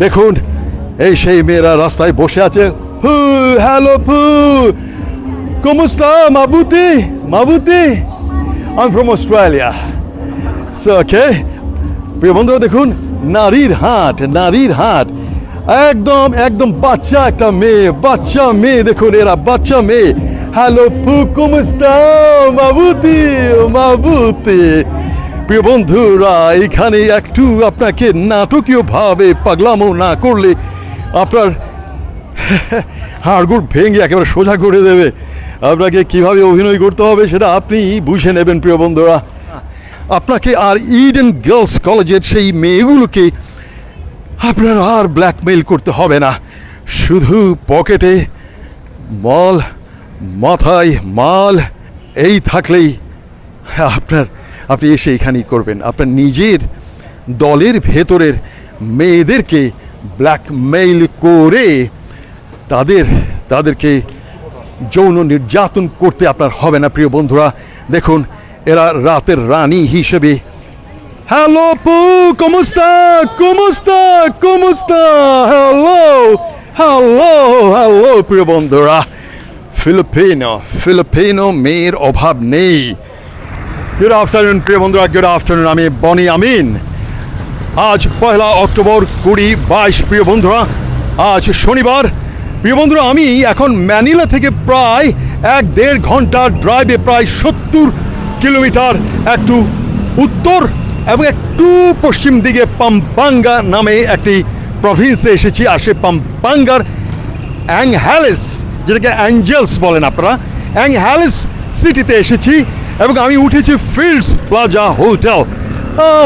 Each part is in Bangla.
দেখুন এই সেই মেয়েরা রাস্তায় বসে আছে। হু হ্যালো ফু কমস্তা মাবুতি মাবুতি I am from Australia. So okay প্রিয় বন্ধুরা দেখুন নারীর হাট একদম একদম বাচ্চা মেয়ে দেখুন এরা বাচ্চা মেয়ে। হ্যালো ফু কমস্তা মাবুতি। প্রিয় বন্ধুরা এখানে একটু আপনাকে নাটকীয়ভাবে পাগলামো না করলে আপনার হাড়গুড় ভেঙে একেবারে সোজা করে দেবে। আপনাকে কিভাবে অভিনয় করতে হবে সেটা আপনি বুঝে নেবেন প্রিয় বন্ধুরা। আপনাকে আর ইডেন গার্লস কলেজের সেই মেয়েগুলোকে আপনার আর ব্ল্যাকমেইল করতে হবে না। শুধু পকেটে মল মাথায় মাল এই থাকলেই আপনি এসে এখানেই করবেন। আপনার নিজের দলের ভেতরের মেয়েদেরকে ব্ল্যাকমেইল করে তাদেরকে যৌন নির্যাতন করতে আপনার হবে না প্রিয় বন্ধুরা। দেখুন এরা রাতের রানী হিসেবে। হ্যালো পু কমস্তা হ্যালো প্রিয় বন্ধুরা। ফিলিপিনো মেয়ের অভাব নেই। গুড আফটারনুন প্রিয় বন্ধুরা, গুড আফটারনুন। আমি বনি আমিন। আজ 1 অক্টোবর 2022 প্রিয় বন্ধুরা, আজ শনিবার। প্রিয় বন্ধুরা আমি এখন ম্যানিলা থেকে প্রায় 1-1.5 ঘন্টা ড্রাইভে প্রায় 70 কিলোমিটার একটু উত্তর এবং একটু পশ্চিম দিকে পাম্পাঙ্গা নামে একটি প্রভিন্সে এসেছি। আসে পাম্পাঙ্গার অ্যাংহেলেস, যেটাকে অ্যাঞ্জেলস বলেন আপনারা, অ্যাংহেলেস সিটিতে এসেছি এবং আমি উঠেছি ফিল্ডস প্লাজা হোটেল।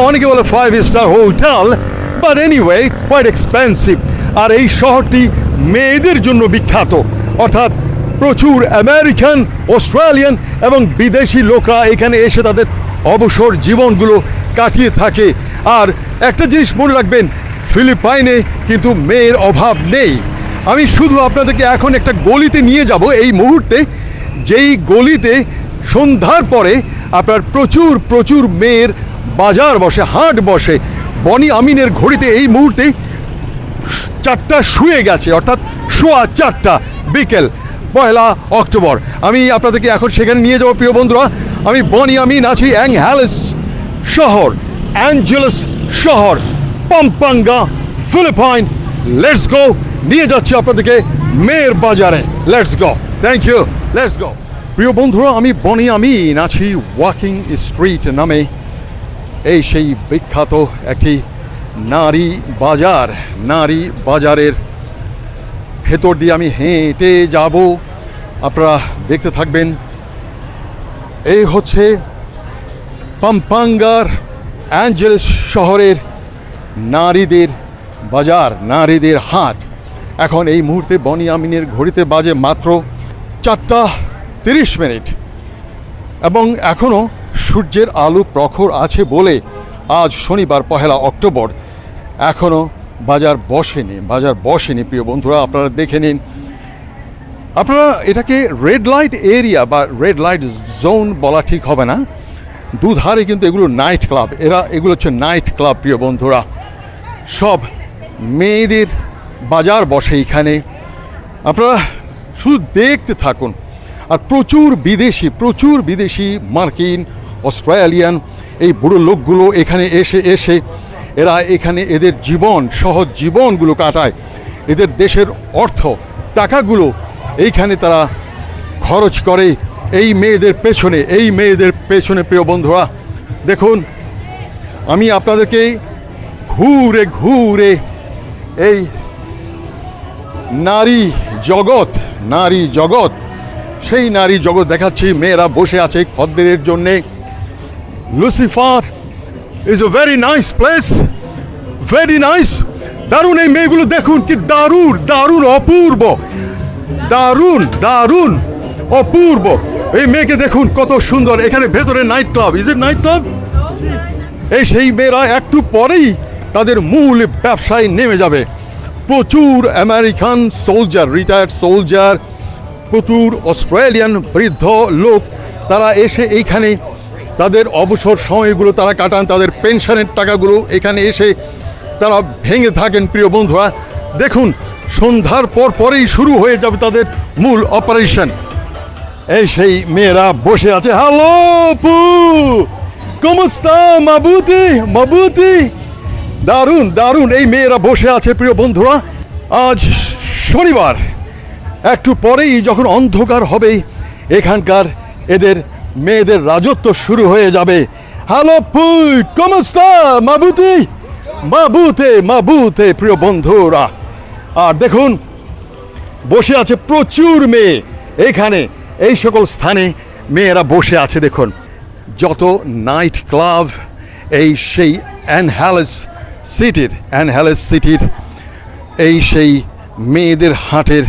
অনেকে বলে 5 star hotel, but anyway quite expensive. আর এই শহরটি মেয়েদের জন্য বিখ্যাত, অর্থাৎ প্রচুর আমেরিকান, অস্ট্রেলিয়ান এবং বিদেশি লোকরা এখানে এসে তাদের অবসর জীবনগুলো কাটিয়ে থাকে। আর একটা জিনিস মনে রাখবেন, ফিলিপাইনে কিন্তু মেয়ের অভাব নেই। আমি শুধু আপনাদেরকে এখন একটা গলিতে নিয়ে যাব এই মুহূর্তে, যেই গলিতে সন্ধ্যার পরে আপনার প্রচুর মেয়ের বাজার বসে, হাট বসে। বনি আমিনের ঘড়িতে এই মুহূর্তে 4টা ছুঁয়ে গেছে, অর্থাৎ 4:15 বিকেল, 1 অক্টোবর। আমি আপনাদেরকে এখন সেখানে নিয়ে যাবো প্রিয় বন্ধুরা। আমি বনি আমিন আছি অ্যাংহেলেস শহর, অ্যাঞ্জেলস শহর, পাম্পাঙ্গা, ফিলিপাইন। লেটস গো, নিয়ে যাচ্ছি আপনাদেরকে মেয়ের বাজারে। Let's go, thank you, let's go. প্রিয় বন্ধুরা আমি বনি আমিন আছি ওয়াকিং স্ট্রিট নামে এই সেই বিখ্যাত একটি নারী বাজারের ভেতর দিয়ে আমি হেঁটে যাব, আপনারা দেখতে থাকবেন। এই হচ্ছে পাম্পাঙ্গার অ্যাঞ্জেলস শহরের নারীদের বাজার, নারীদের হাট। এখন এই মুহূর্তে বনি আমিনের ঘড়িতে বাজে মাত্র 4:30 এবং এখনও সূর্যের আলো প্রখর আছে বলে আজ শনিবার 1 অক্টোবর এখনও বাজার বসেনি প্রিয় বন্ধুরা। আপনারা দেখে নিন। আপনারা এটাকে রেড লাইট এরিয়া বা রেড লাইট জোন বলা ঠিক হবে না, দুধারে কিন্তু এগুলো নাইট ক্লাব। এগুলো হচ্ছে নাইট ক্লাব প্রিয় বন্ধুরা। সব মেয়েদের বাজার বসে এখানে, আপনারা শুধু দেখতে থাকুন। আর প্রচুর বিদেশি মার্কিন, অস্ট্রেলিয়ান এই বুড়ো লোকগুলো এখানে এসে এরা এখানে এদের সহজ জীবনগুলো কাটায়। এদের দেশের টাকাগুলো এইখানে তারা খরচ করে এই মেয়েদের পেছনে প্রিয় বন্ধুরা। দেখুন আমি আপনাদেরকে ঘুরে এই নারী জগৎ সেই নারী জগৎ দেখাচ্ছি। মেয়েরা বসে আছে খদ্দেরের জন্যে। Lucifer is a very nice place, very nice. দারুণ এই মেয়েগুলো দেখুন, কি দারুণ অপূর্ব। এই মেয়েকে দেখুন কত সুন্দর। এখানে ভেতরে night club, is it night club? এই সেই মেয়েরা একটু পরেই তাদের মূল ব্যবসায় নেমে যাবে। প্রচুর আমেরিকান সোলজার, রিটায়ার্ড সোলজার, প্রচুর অস্ট্রেলিয়ান বৃদ্ধ লোক, তারা এসে এইখানে তাদের অবসর সময়গুলো তারা কাটান। তাদের পেনশনের টাকাগুলো এখানে এসে তারা ভেঙে থাকেন প্রিয় বন্ধুরা। দেখুন সন্ধ্যার পরেই শুরু হয়ে যাবে তাদের মূল অপারেশন। এই সেই মেয়েরা বসে আছে। হ্যালো পু, কমস্তা মাবুতি মাবুতি। দারুণ দারুণ এই মেয়েরা বসে আছে প্রিয় বন্ধুরা। আজ শনিবার, একটু পরেই যখন অন্ধকার হবে এখানকার এদের মেয়েদের রাজত্ব শুরু হয়ে যাবে। হ্যালো পুই, কমস্তা মাবুতি মাবুতে মাবুতে প্রিয় বন্ধুরা। আর দেখুন বসে আছে প্রচুর মেয়ে এখানে, এই সকল স্থানে মেয়েরা বসে আছে। দেখুন যত নাইট ক্লাব এই সেই অ্যানহ্যালেস সিটির এই সেই মেয়েদের হাটের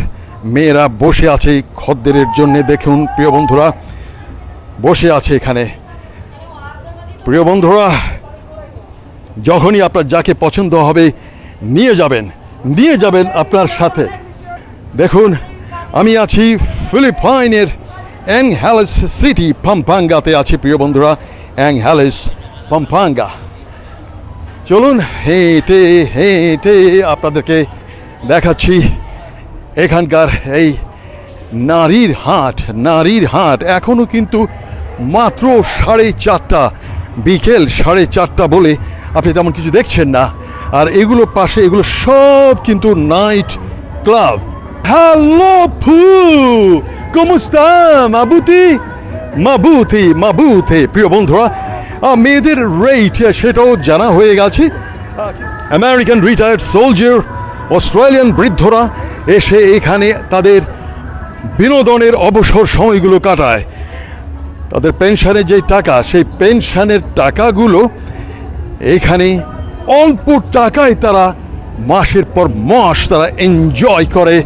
মেয়েরা বসে আছে খদ্দেরের জন্যে। দেখুন প্রিয় বন্ধুরা বসে আছে এখানে। প্রিয় বন্ধুরা যখনই আপনার যাকে পছন্দ হবে নিয়ে যাবেন আপনার সাথে। দেখুন আমি আছি ফিলিপাইনের অ্যানহ্যালেস সিটি পাম্পাঙ্গাতে আছি প্রিয় বন্ধুরা, অ্যানহ্যালেস পাম্পাঙ্গা। চলুন হেঁটে হেঁটে আপনাদেরকে দেখাচ্ছি এখানকার এই নারীর হাট। এখনও কিন্তু মাত্র 4:30, বিকেল 4:30 বলে আপনি তেমন কিছু দেখছেন না। আর এগুলোর পাশে এগুলো সব কিন্তু নাইট ক্লাব। হ্যালো ফু, কমস্তা মাবুতি মাবুতি মাবুতে প্রিয় বন্ধুরা। মেয়েদের রেট সেটাও জানা হয়ে গেছে। আমেরিকান রিটায়ার্ড সোলজার, অস্ট্রেলিয়ান বৃদ্ধরা এসে এখানে তাদের বিনোদনের অবসর সময়গুলো কাটায়। তাদের পেনশনের যে টাকা, সেই পেনশনের টাকাগুলো এখানে অল্প টাকায় তারা মাসের পর মাস তারা এনজয় করে।